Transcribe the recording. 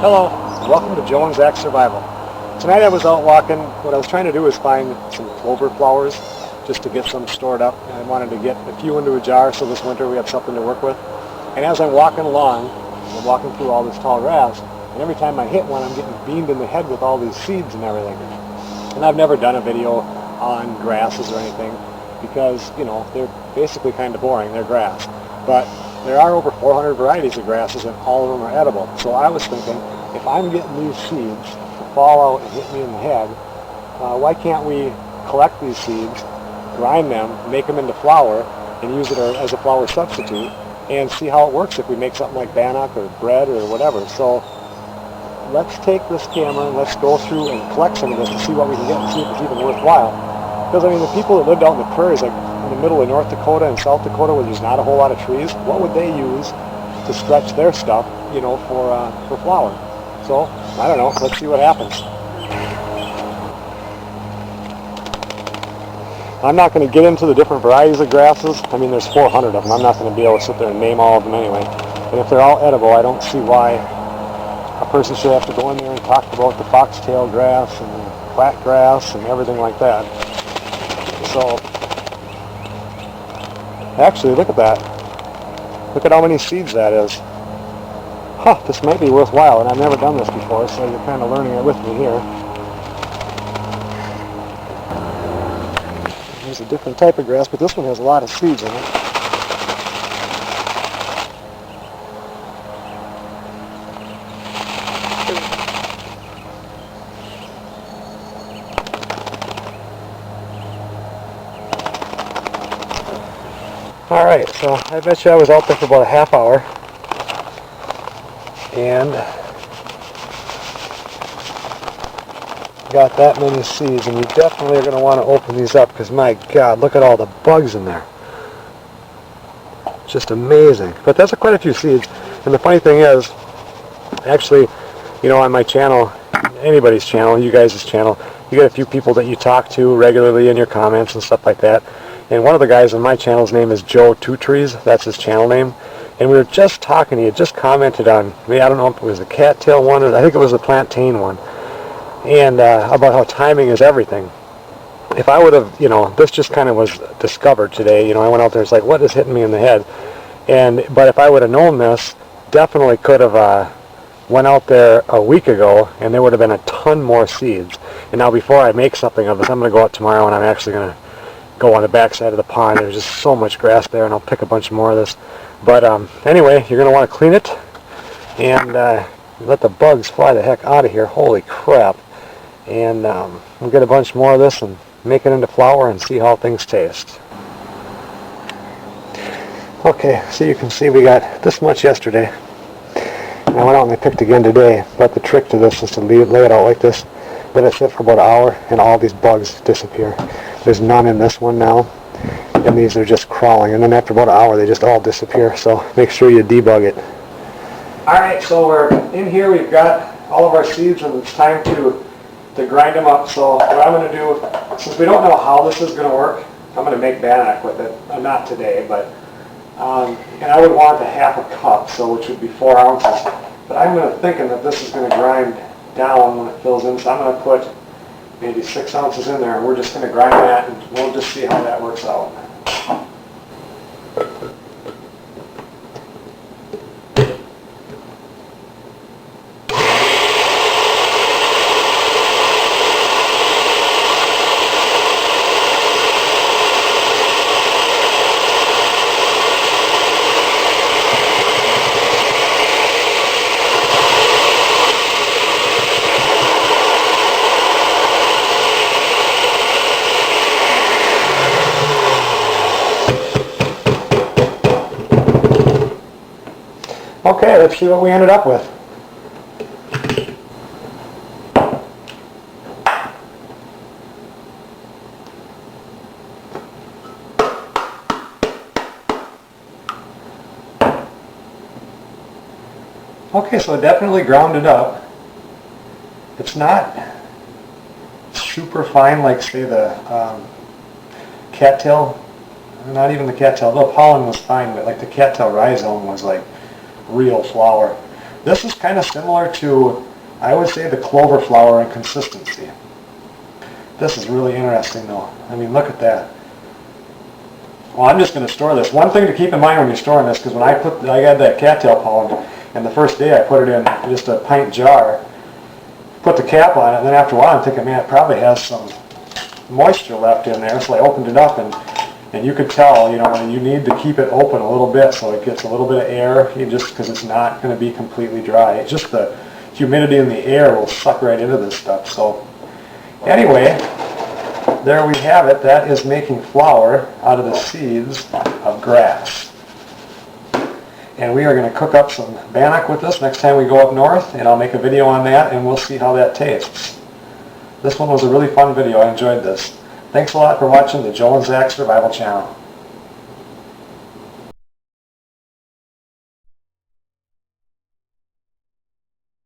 Hello, welcome to Joe and Zach's Survival. Tonight I was out walking. What I was trying to do was find some clover flowers just to get some stored up. And I wanted to get a few into a jar so this winter we have something to work with. And as I'm walking along, I'm walking through all this tall grass, and every time I hit one I'm getting beamed in the head with all these seeds and everything. And I've never done a video on grasses or anything because, you know, they're basically kind of boring. They're grass. But there are over 400 varieties of grasses and all of them are edible. So I was thinking, if I'm getting these seeds to fall out and hit me in the head, why can't we collect these seeds, grind them, make them into flour, and use it as a flour substitute, and see how it works if we make something like bannock or bread or whatever. So let's take this camera and let's go through and collect some of this and see what we can get and see if it's even worthwhile. Because I mean, the people that lived out in the prairies, like in the middle of North Dakota and South Dakota where there's not a whole lot of trees, what would they use to stretch their stuff, you know, for flour? So, I don't know, let's see what happens. I'm not going to get into the different varieties of grasses. I mean, there's 400 of them. I'm not going to be able to sit there and name all of them anyway. And if they're all edible, I don't see why a person should have to go in there and talk about the foxtail grass and flat grass and everything like that. So, actually, look at that. Look at how many seeds that is. Huh, this might be worthwhile, and I've never done this before, so you're kind of learning it with me here. There's a different type of grass, but this one has a lot of seeds in it. Alright, so I bet you I was out there for about a half hour and got that many seeds, and you definitely are going to want to open these up because my God, look at all the bugs in there. Just amazing. But that's quite a few seeds, and the funny thing is, actually, you know, on my channel, anybody's channel, you guys' channel, you get a few people that you talk to regularly in your comments and stuff like that. And one of the guys on my channel's name is Joe Two Trees. That's his channel name. And we were just talking. He had just commented on, I don't know if it was the cattail one or I think it was the plantain one. And about how timing is everything. If I would have, you know, this just kind of was discovered today. You know, I went out there. It's like, what is hitting me in the head? But if I would have known this, definitely could have went out there a week ago, and there would have been a ton more seeds. And now before I make something of this, I'm going to go out tomorrow, and I'm actually going to go on the back side of the pond. There's just so much grass there, and I'll pick a bunch more of this. But anyway, you're going to want to clean it and let the bugs fly the heck out of here. Holy crap. And we'll get a bunch more of this and make it into flour and see how things taste. Okay, so you can see we got this much yesterday. And I went out and I picked again today, but the trick to this is to lay it out like this. Let it sit for about an hour and all these bugs disappear. There's none in this one now, and these are just crawling, and then after about an hour they just all disappear, so make sure you debug it. Alright, so we're in here, we've got all of our seeds, and it's time to grind them up. So what I'm going to do, since we don't know how this is going to work, I'm going to make bannock with it. Not today, but and I would want a half a cup, so which would be 4 ounces. But I'm thinking that this is going to grind down when it fills in, so I'm going to put maybe 6 ounces in there, and we're just going to grind that, and we'll just see how that works out. Okay, let's see what we ended up with. Okay, so definitely ground it up. It's not super fine like, say, the cattail. Not even the cattail. The pollen was fine, but like the cattail rhizome was like real flour. This is kind of similar to, I would say, the clover flower in consistency. This is really interesting though. I mean, look at that. Well, I'm just going to store this. One thing to keep in mind when you're storing this, because when I had that cattail pollen, and the first day I put it in just a pint jar, put the cap on it, and then after a while I'm thinking, man, it probably has some moisture left in there, so I opened it up, and you could tell, you know, you need to keep it open a little bit so it gets a little bit of air, just because it's not going to be completely dry. It's just the humidity in the air will suck right into this stuff. So anyway, there we have it. That is making flour out of the seeds of grass. And we are going to cook up some bannock with this next time we go up north, and I'll make a video on that, and we'll see how that tastes. This one was a really fun video. I enjoyed this. Thanks a lot for watching the Joe and Zach Survival Channel.